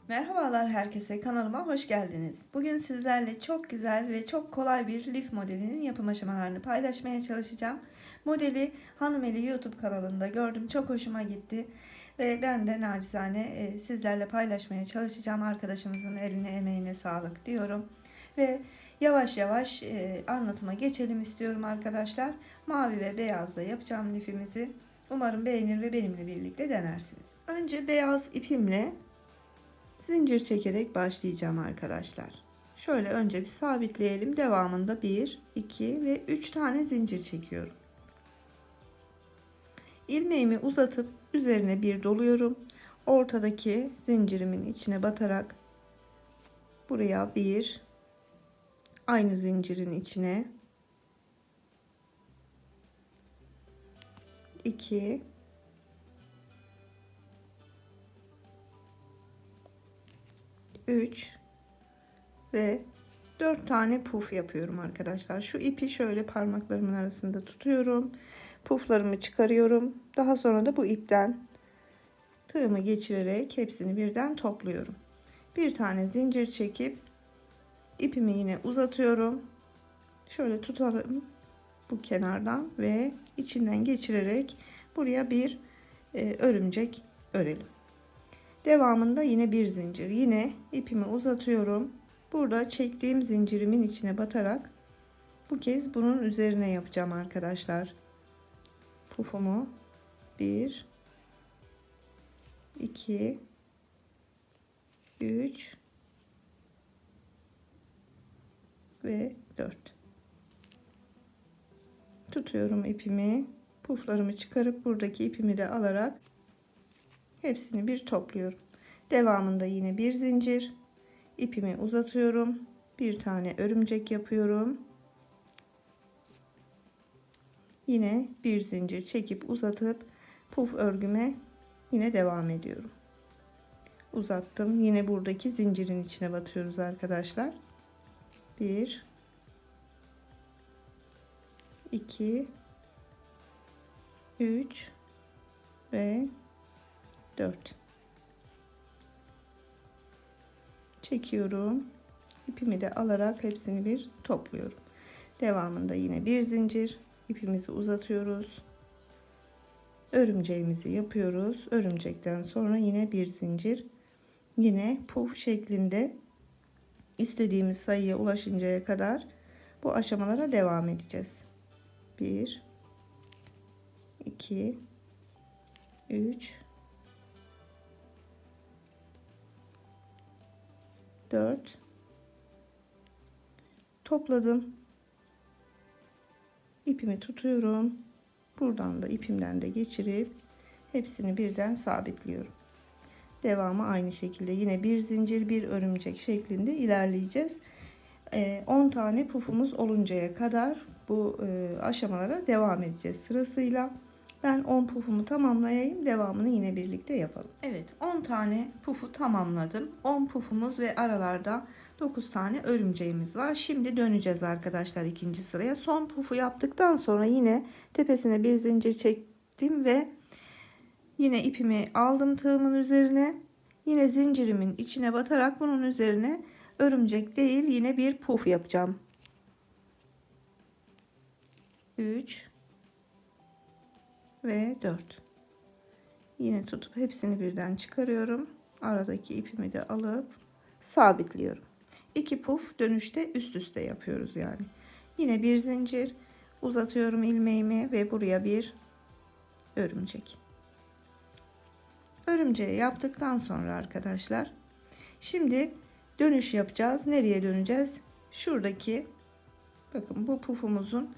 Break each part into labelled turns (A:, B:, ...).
A: Merhabalar herkese, kanalıma hoş geldiniz. Bugün sizlerle çok güzel ve çok kolay bir lif modelinin yapım aşamalarını paylaşmaya çalışacağım. Modeli Hanımeli YouTube kanalında gördüm, çok hoşuma gitti ve ben de nacizane sizlerle paylaşmaya çalışacağım. Arkadaşımızın eline emeğine sağlık diyorum ve yavaş yavaş anlatıma geçelim istiyorum arkadaşlar. Mavi ve beyazla yapacağım lifimizi. Umarım beğenir ve benimle birlikte denersiniz. Önce beyaz ipimle zincir çekerek başlayacağım arkadaşlar. Şöyle önce bir sabitleyelim. Devamında 1, 2 ve 3 tane zincir çekiyorum. İlmeğimi uzatıp üzerine bir doluyorum. Ortadaki zincirimin içine batarak buraya bir, aynı zincirin içine 2, 3 ve 4 tane puf yapıyorum arkadaşlar. Şu ipi şöyle parmaklarımın arasında tutuyorum. Puflarımı çıkarıyorum. Daha sonra da bu ipten tığımı geçirerek hepsini birden topluyorum. Bir tane zincir çekip ipimi yine uzatıyorum. Şöyle tutalım bu kenardan ve içinden geçirerek buraya bir örümcek örelim. Devamında yine bir zincir. Yine ipimi uzatıyorum. Burada çektiğim zincirimin içine batarak bu kez bunun üzerine yapacağım arkadaşlar. Pufumu 1, 2, 3 ve 4. Tutuyorum ipimi. Puflarımı çıkarıp buradaki ipimi de alarak hepsini bir topluyorum. Devamında yine bir zincir. İpimi uzatıyorum. Bir tane örümcek yapıyorum. Yine bir zincir çekip uzatıp puf örgüme yine devam ediyorum. Uzattım. Yine buradaki zincirin içine batıyoruz arkadaşlar. 1, 2, 3 ve 4. Çekiyorum. İpimi de alarak hepsini bir topluyorum. Devamında yine bir zincir. İpimizi uzatıyoruz. Örümceğimizi yapıyoruz. Örümcekten sonra yine bir zincir. Yine puf şeklinde istediğimiz sayıya ulaşıncaya kadar bu aşamalara devam edeceğiz. 1, 2, 3, 4. Topladım. İpimi tutuyorum. Buradan da ipimden de geçirip hepsini birden sabitliyorum. Devamı aynı şekilde yine bir zincir bir örümcek şeklinde ilerleyeceğiz. 10 tane pufumuz oluncaya kadar bu aşamalara devam edeceğiz sırasıyla. Ben 10 pufumu tamamlayayım, devamını yine birlikte yapalım. Evet, 10 tane pufu tamamladım. 10 pufumuz ve aralarda 9 tane örümceğimiz var. Şimdi döneceğiz arkadaşlar ikinci sıraya. Son pufu yaptıktan sonra yine tepesine bir zincir çektim ve yine ipimi aldım tığımın üzerine. Yine zincirimin içine batarak bunun üzerine örümcek değil yine bir puf yapacağım. 3 ve 4. Yine tutup hepsini birden çıkarıyorum. Aradaki ipimi de alıp sabitliyorum. 2 puf dönüşte üst üste yapıyoruz yani. Yine bir zincir uzatıyorum ilmeğimi ve buraya bir örümcek. Örümceği yaptıktan sonra arkadaşlar şimdi dönüş yapacağız. Nereye döneceğiz? Şuradaki bakın bu pufumuzun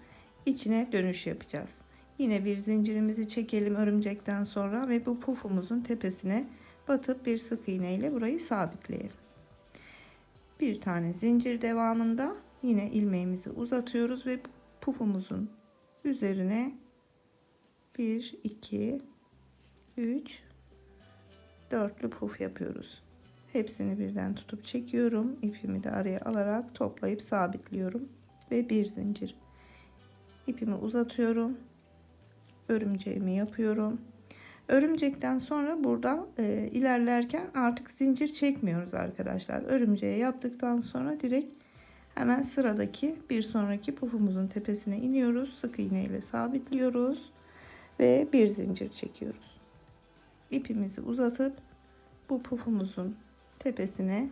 A: içine dönüş yapacağız. Yine bir zincirimizi çekelim örümcekten sonra ve bu pufumuzun tepesine batıp bir sık iğne ile burayı sabitleyelim. Bir tane zincir devamında yine ilmeğimizi uzatıyoruz ve pufumuzun üzerine 1, 2, 3, 4'lü puf yapıyoruz. Hepsini birden tutup çekiyorum. İpimi de araya alarak toplayıp sabitliyorum ve bir zincir. İpimi uzatıyorum. Örümceğimi yapıyorum. Örümcekten sonra burada ilerlerken artık zincir çekmiyoruz arkadaşlar. Örümceği yaptıktan sonra direkt hemen sıradaki bir sonraki pufumuzun tepesine iniyoruz. Sık iğne ile sabitliyoruz ve bir zincir çekiyoruz. İpimizi uzatıp bu pufumuzun tepesine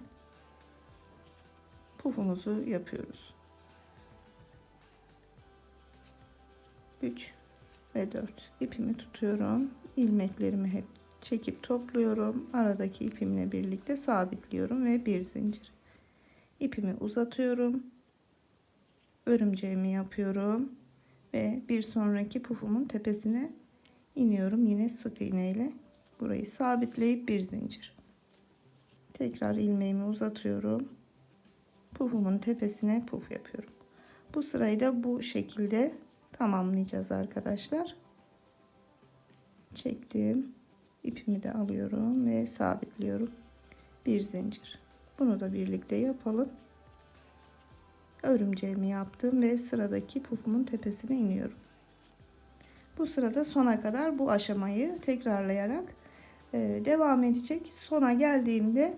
A: pufumuzu yapıyoruz. 3 ve 4 ipimi tutuyorum. İlmeklerimi hep çekip topluyorum. Aradaki ipimle birlikte sabitliyorum ve bir zincir. İpimi uzatıyorum. Örümceğimi yapıyorum ve bir sonraki pufumun tepesine iniyorum. Yine sık iğne ile burayı sabitleyip bir zincir. Tekrar ilmeğimi uzatıyorum. Pufumun tepesine puf yapıyorum. Bu sırayı da bu şekilde tamamlayacağız arkadaşlar. Çektim. İpimi de alıyorum ve sabitliyorum. Bir zincir. Bunu da birlikte yapalım. Örümceğimi yaptım ve sıradaki pufumun tepesine iniyorum. Bu sırada sona kadar bu aşamayı tekrarlayarak devam edecek. Sona geldiğimde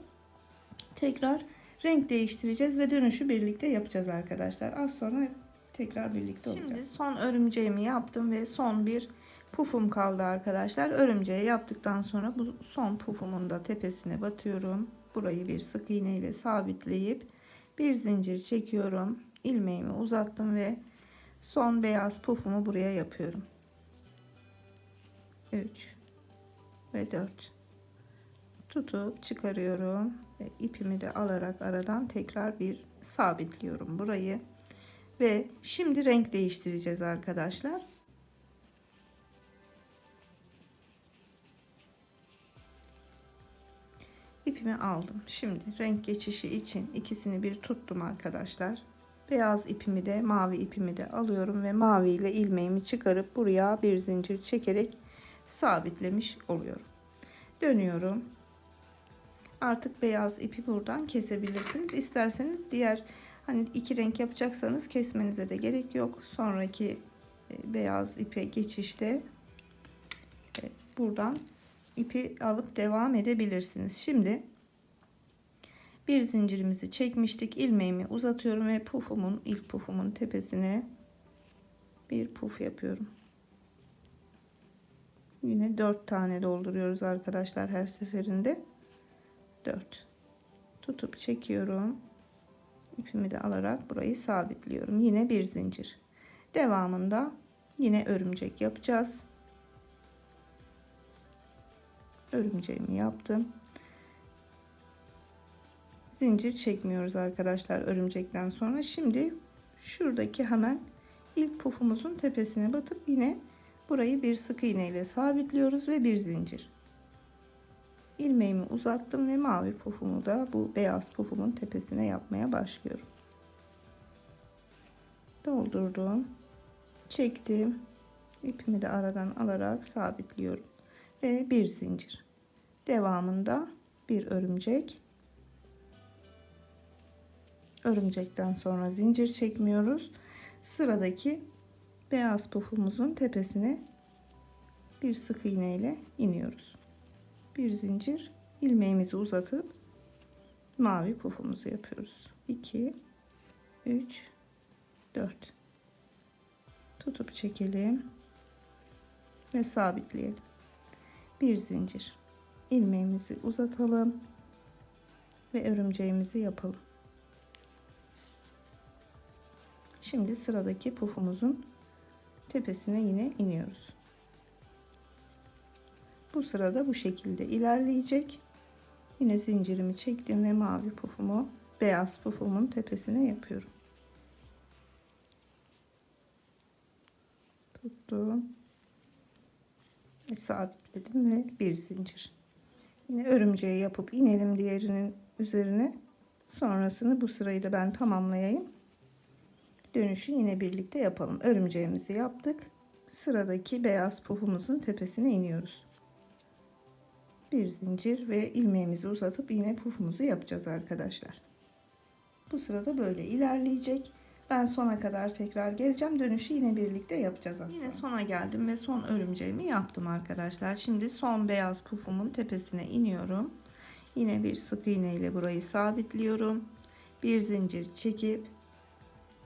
A: tekrar renk değiştireceğiz ve dönüşü birlikte yapacağız arkadaşlar. Az sonra tekrar birlikte olacağız. Şimdi son örümceğimi yaptım ve son bir pufum kaldı arkadaşlar. Örümceği yaptıktan sonra bu son pufumun da tepesine batıyorum. Burayı bir sık iğne ile sabitleyip bir zincir çekiyorum. İlmeğimi uzattım ve son beyaz pufumu buraya yapıyorum. 3 ve 4 tutup çıkarıyorum ve ipimi de alarak aradan tekrar bir sabitliyorum burayı ve şimdi renk değiştireceğiz arkadaşlar. İpimi aldım. Şimdi renk geçişi için ikisini bir tuttum arkadaşlar. Beyaz ipimi de mavi ipimi de alıyorum ve mavi ile ilmeğimi çıkarıp buraya bir zincir çekerek sabitlemiş oluyorum. Dönüyorum. Artık beyaz ipi buradan kesebilirsiniz. İsterseniz diğer hani iki renk yapacaksanız kesmenize de gerek yok. Sonraki beyaz ipe geçişte buradan ipi alıp devam edebilirsiniz. Şimdi bir zincirimizi çekmiştik. İlmeğimi uzatıyorum ve pufumun ilk pufumun tepesine bir puf yapıyorum. Yine 4 tane dolduruyoruz arkadaşlar her seferinde. 4 tutup çekiyorum. İpimi de alarak burayı sabitliyorum. Yine bir zincir. Devamında yine örümcek yapacağız. Örümceğimi yaptım. Zincir çekmiyoruz arkadaşlar örümcekten sonra. Şimdi şuradaki hemen ilk pufumuzun tepesine batıp yine burayı bir sık iğne ile sabitliyoruz ve bir zincir. İlmeğimi uzattım ve mavi pufumu da bu beyaz pufumun tepesine yapmaya başlıyorum. Doldurdum. Çektim. İpimi de aradan alarak sabitliyorum. Ve bir zincir. Devamında bir örümcek. Örümcekten sonra zincir çekmiyoruz. Sıradaki beyaz pufumuzun tepesine bir sık iğne ile iniyoruz. Bir zincir, ilmeğimizi uzatıp mavi pufumuzu yapıyoruz. 2 3 4 tutup çekelim ve sabitleyelim. Bir zincir, ilmeğimizi uzatalım ve örümceğimizi yapalım. Şimdi sıradaki pufumuzun tepesine yine iniyoruz. Bu sırada bu şekilde ilerleyecek. Yine zincirimi çektim ve mavi pufumu beyaz pufumun tepesine yapıyorum. Tuttum ve sabitledim ve bir zincir. Yine örümceği yapıp inelim diğerinin üzerine. Sonrasını bu sırayı da ben tamamlayayım. Dönüşü yine birlikte yapalım. Örümceğimizi yaptık. Sıradaki beyaz pufumuzun tepesine iniyoruz. Bir zincir ve ilmeğimizi uzatıp yine pufumuzu yapacağız arkadaşlar. Bu sırada böyle ilerleyecek. Ben sona kadar tekrar geleceğim. Dönüşü yine birlikte yapacağız aslında. Yine sona geldim ve son örümceğimi yaptım arkadaşlar. Şimdi son beyaz pufumun tepesine iniyorum. Yine bir sık iğne ile burayı sabitliyorum. Bir zincir çekip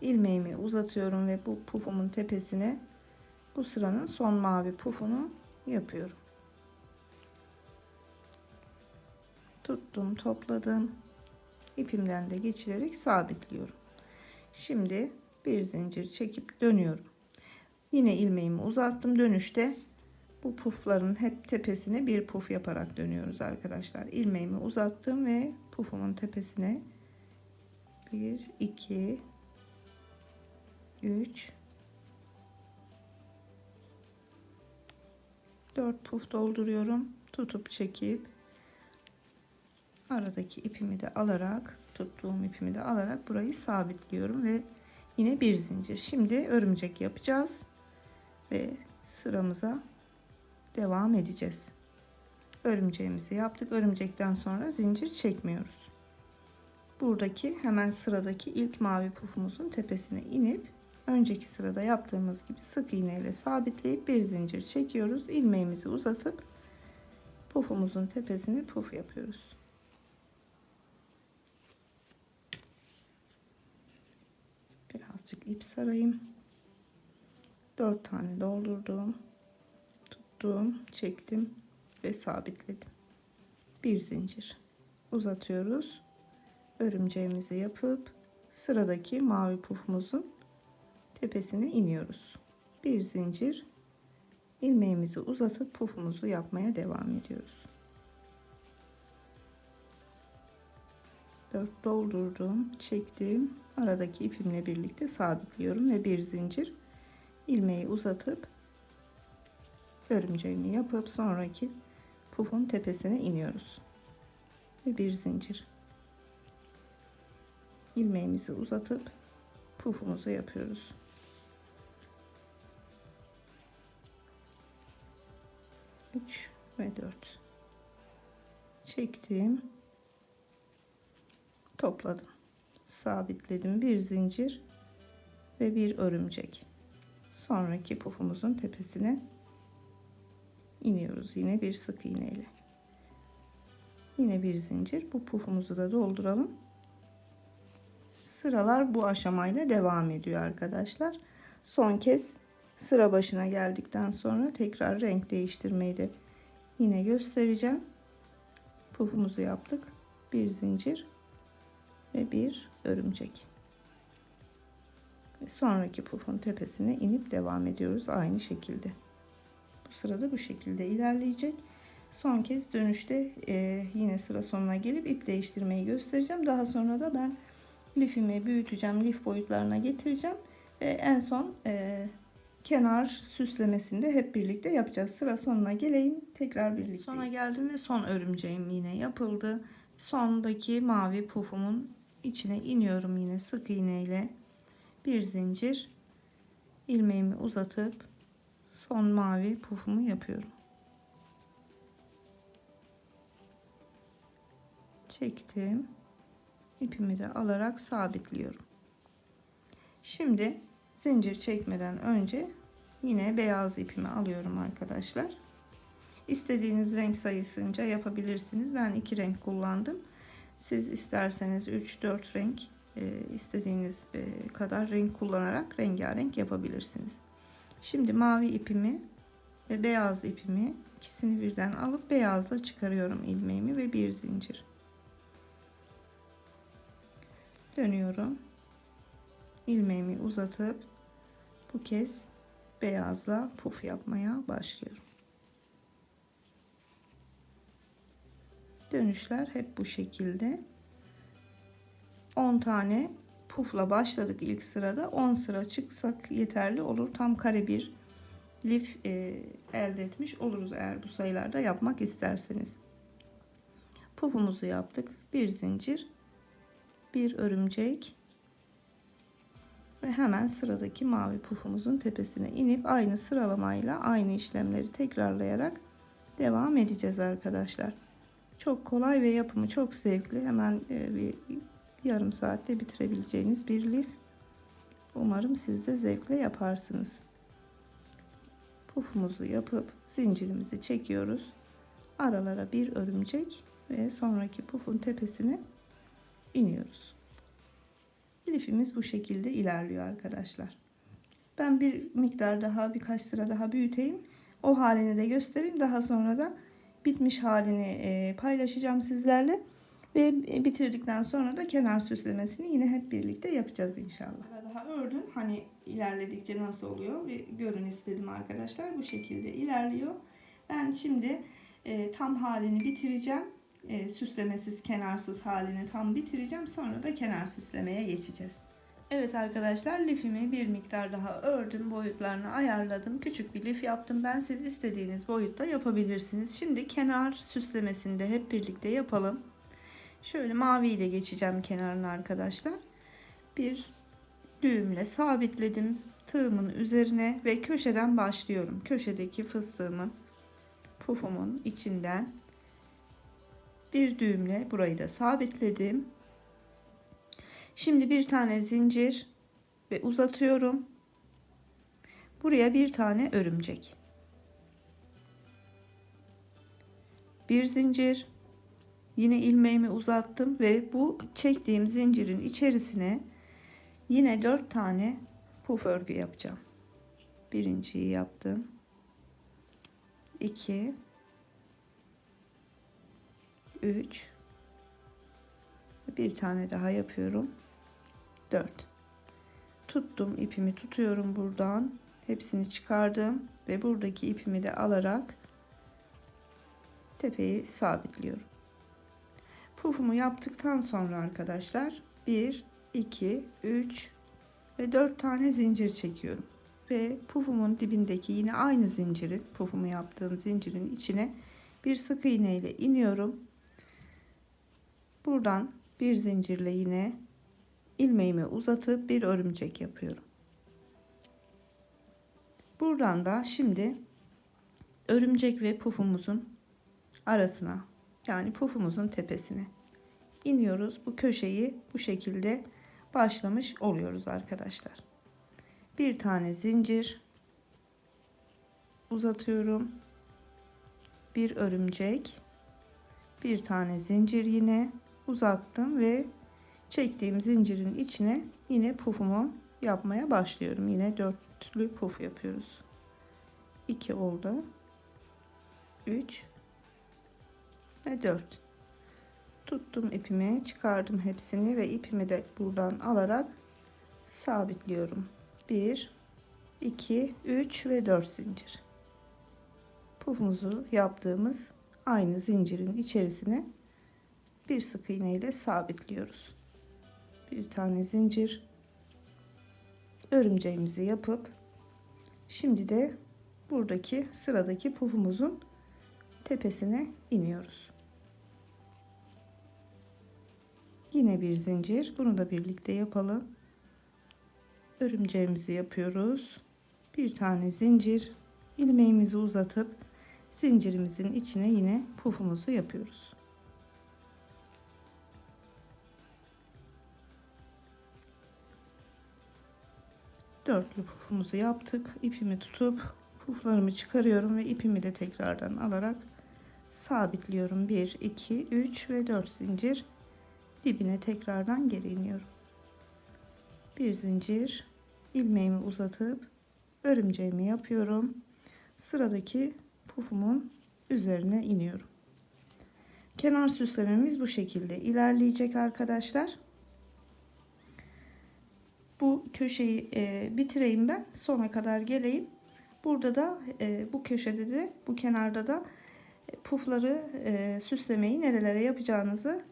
A: ilmeğimi uzatıyorum ve bu pufumun tepesine bu sıranın son mavi pufunu yapıyorum. Tuttum, topladım. İpimden de geçirerek sabitliyorum. Şimdi bir zincir çekip dönüyorum. Yine ilmeğimi uzattım. Dönüşte bu pufların hep tepesine bir puf yaparak dönüyoruz arkadaşlar. İlmeğimi uzattım ve pufumun tepesine 1 2 3 4 puf dolduruyorum. Tutup çekip aradaki ipimi de alarak, tuttuğum ipimi de alarak burayı sabitliyorum ve yine bir zincir. Şimdi örümcek yapacağız ve sıramıza devam edeceğiz. Örümceğimizi yaptık. Örümcekten sonra zincir çekmiyoruz. Buradaki hemen sıradaki ilk mavi pufumuzun tepesine inip önceki sırada yaptığımız gibi sık iğne ile sabitleyip bir zincir çekiyoruz. İlmeğimizi uzatıp pufumuzun tepesine puf yapıyoruz. Birazcık ip sarayım. 4 tane doldurdum. Tuttum, çektim ve sabitledim. Bir zincir uzatıyoruz. Örümceğimizi yapıp sıradaki mavi pufumuzun tepesine iniyoruz. Bir zincir, ilmeğimizi uzatıp pufumuzu yapmaya devam ediyoruz. 4 doldurdum, çektim. Aradaki ipimle birlikte sabitliyorum ve bir zincir, ilmeği uzatıp örümceğimi yapıp sonraki pufun tepesine iniyoruz. Ve bir zincir, ilmeğimizi uzatıp pufumuzu yapıyoruz. Üç ve 4 çektim, topladım, sabitledim. Bir zincir ve bir örümcek. Sonraki pufumuzun tepesine iniyoruz. Yine bir sık iğne ile. Yine bir zincir. Bu pufumuzu da dolduralım. Sıralar bu aşamayla devam ediyor arkadaşlar. Son kez sıra başına geldikten sonra tekrar renk değiştirmeyi de yine göstereceğim. Pufumuzu yaptık. Bir zincir ve bir örümcek. Ve sonraki pufun tepesine inip devam ediyoruz aynı şekilde. Bu sırada bu şekilde ilerleyecek. Son kez dönüşte yine sıra sonuna gelip ip değiştirmeyi göstereceğim. Daha sonra da ben lifimi büyüteceğim, lif boyutlarına getireceğim ve en son kenar süslemesini de hep birlikte yapacağız. Sıra sonuna geleyim, tekrar birlikte. Sona geldim ve son örümceğim yine yapıldı. Sondaki mavi pufumun içine iniyorum yine sık iğne ile. Bir zincir, ilmeğimi uzatıp son mavi pufumu yapıyorum. Çektim. İpimi de alarak sabitliyorum. Şimdi zincir çekmeden önce yine beyaz ipimi alıyorum arkadaşlar. İstediğiniz renk sayısınca yapabilirsiniz. Ben 2 renk kullandım. Siz isterseniz 3-4 renk istediğiniz kadar renk kullanarak rengarenk yapabilirsiniz. Şimdi mavi ipimi ve beyaz ipimi ikisini birden alıp beyazla çıkarıyorum ilmeğimi ve bir zincir. Dönüyorum. İlmeğimi uzatıp bu kez beyazla puf yapmaya başlıyorum. Dönüşler hep bu şekilde. 10 tane pufla başladık ilk sırada. 10 sıra çıksak yeterli olur. Tam kare bir lif elde etmiş oluruz eğer bu sayılarda yapmak isterseniz. Pufumuzu yaptık. Bir zincir, bir örümcek ve hemen sıradaki mavi pufumuzun tepesine inip aynı sıralamayla aynı işlemleri tekrarlayarak devam edeceğiz arkadaşlar. Çok kolay ve yapımı çok zevkli. Hemen bir yarım saatte bitirebileceğiniz bir lif. Umarım siz de zevkle yaparsınız. Pufumuzu yapıp zincirimizi çekiyoruz. Aralara bir örümcek ve sonraki pufun tepesine iniyoruz. Lifimiz bu şekilde ilerliyor arkadaşlar. Ben bir miktar daha, birkaç sıra daha büyüteyim. O halini de göstereyim. Daha sonra da bitmiş halini paylaşacağım sizlerle. Ve bitirdikten sonra da kenar süslemesini yine hep birlikte yapacağız inşallah. Sıra daha ördüm. Hani ilerledikçe nasıl oluyor bir görün istedim arkadaşlar. Bu şekilde ilerliyor. Ben şimdi tam halini bitireceğim. Süslemesiz, kenarsız halini tam bitireceğim. Sonra da kenar süslemeye geçeceğiz. Evet arkadaşlar, lifimi bir miktar daha ördüm. Boyutlarını ayarladım. Küçük bir lif yaptım. Ben siz istediğiniz boyutta yapabilirsiniz. Şimdi kenar süslemesini de hep birlikte yapalım. Şöyle mavi ile geçeceğim kenarını arkadaşlar. Bir düğümle sabitledim tığımın üzerine ve köşeden başlıyorum. Köşedeki fıstığımın, pufumun içinden bir düğümle burayı da sabitledim. Şimdi bir tane zincir ve uzatıyorum. Buraya bir tane örümcek. Bir zincir. Yine ilmeğimi uzattım ve bu çektiğim zincirin içerisine yine 4 tane puf örgü yapacağım. Birinciyi yaptım. 2 3 bir tane daha yapıyorum. 4 tuttum, ipimi tutuyorum buradan, hepsini çıkardım ve buradaki ipimi de alarak tepeyi sabitliyorum. Pufumu yaptıktan sonra arkadaşlar 1 2 3 ve 4 tane zincir çekiyorum ve pufumun dibindeki yine aynı zincirin, pufumu yaptığım zincirin içine bir sık iğne ile iniyorum. Buradan bir zincirle yine ilmeğimi uzatıp bir örümcek yapıyorum. Buradan da şimdi örümcek ve pufumuzun arasına, yani pufumuzun tepesine iniyoruz. Bu köşeyi bu şekilde başlamış oluyoruz arkadaşlar. Bir tane zincir uzatıyorum. Bir örümcek, bir tane zincir yine uzattım ve çektiğim zincirin içine yine pufumu yapmaya başlıyorum. Yine dörtlü puf yapıyoruz. 2 oldu. 3 ve 4. Tuttum ipimi, çıkardım hepsini ve ipimi de buradan alarak sabitliyorum. 1 2 3 ve 4 zincir. Pufumuzu yaptığımız aynı zincirin içerisine bir sık iğne ile sabitliyoruz. Bir tane zincir, örümceğimizi yapıp şimdi de buradaki sıradaki pufumuzun tepesine iniyoruz. Yine bir zincir, bunu da birlikte yapalım. Örümceğimizi yapıyoruz. Bir tane zincir, ilmeğimizi uzatıp zincirimizin içine yine pufumuzu yapıyoruz. Dörtlü pufumuzu yaptık. İpimi tutup puflarımı çıkarıyorum ve ipimi de tekrardan alarak sabitliyorum. 1 2 3 ve 4 zincir, dibine tekrardan geri iniyorum. Bir zincir, ilmeğimi uzatıp örümceğimi yapıyorum. Sıradaki pufumun üzerine iniyorum. Kenar süslememiz bu şekilde ilerleyecek arkadaşlar. Bu köşeyi bitireyim, ben sona kadar geleyim. Burada da bu köşede de bu kenarda da pufları süslemeyi nerelere yapacağınızı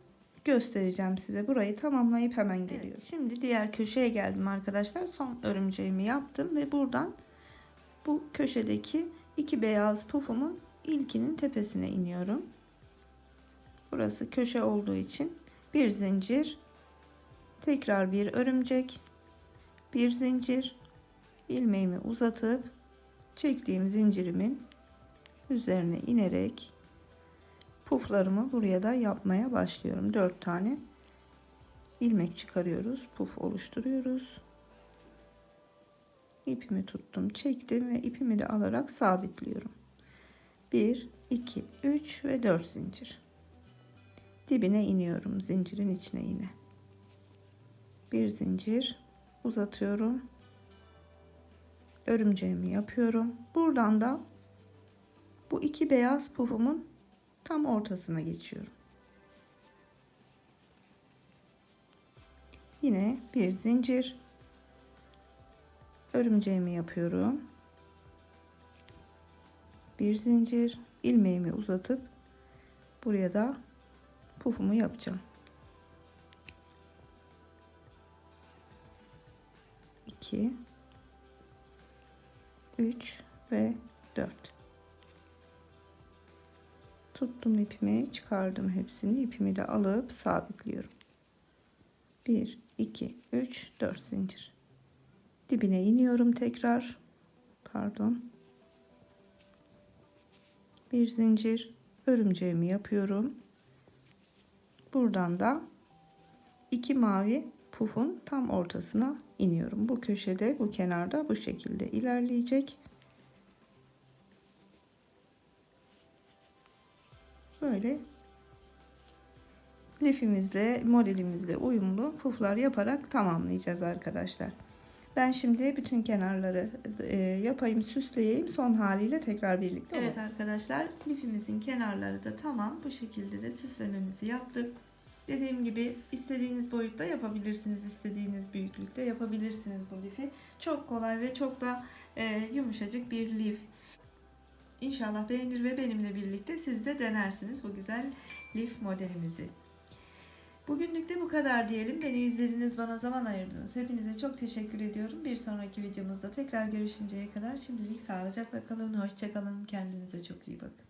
A: göstereceğim size. Burayı tamamlayıp hemen geliyorum. Evet, şimdi diğer köşeye geldim arkadaşlar. Son örümceğimi yaptım ve buradan bu köşedeki iki beyaz pufumun ilkinin tepesine iniyorum. Burası köşe olduğu için bir zincir, tekrar bir örümcek, bir zincir, ilmeğimi uzatıp çektiğim zincirimin üzerine inerek puflarımı buraya da yapmaya başlıyorum. 4 tane ilmek çıkarıyoruz, puf oluşturuyoruz. ipimi tuttum, çektim ve ipimi de alarak sabitliyorum. 1 2 3 ve 4 zincir. Dibine iniyorum, zincirin içine yine. Bir zincir uzatıyorum. Örümceğimi yapıyorum. Buradan da bu iki beyaz pufumun tam ortasına geçiyorum. Yine bir zincir, örümceğimi yapıyorum. Bir zincir, ilmeğimi uzatıp buraya da pufumu yapacağım. 2 3 ve 4. Tuttum ipimi, çıkardım hepsini. İpimi de alıp sabitliyorum. 1 2 3 4 zincir. Dibine iniyorum tekrar. Pardon. Bir zincir, örümceğimi yapıyorum. Buradan da iki mavi pufun tam ortasına iniyorum. Bu köşede, bu kenarda bu şekilde ilerleyecek. Böyle lifimizle, modelimizle uyumlu puflar yaparak tamamlayacağız arkadaşlar. Ben şimdi bütün kenarları yapayım, süsleyeyim. Son haliyle tekrar birlikte olalım. Evet arkadaşlar, lifimizin kenarları da tamam. Bu şekilde de süslememizi yaptık. Dediğim gibi istediğiniz boyutta yapabilirsiniz, istediğiniz büyüklükte yapabilirsiniz bu lifi. Çok kolay ve çok da yumuşacık bir lif. İnşallah beğenir ve benimle birlikte siz de denersiniz bu güzel lif modelimizi. Bugünlük de bu kadar diyelim. Beni izlediniz, bana zaman ayırdınız. Hepinize çok teşekkür ediyorum. Bir sonraki videomuzda tekrar görüşünceye kadar şimdilik sağlıcakla kalın, hoşça kalın. Kendinize çok iyi bakın.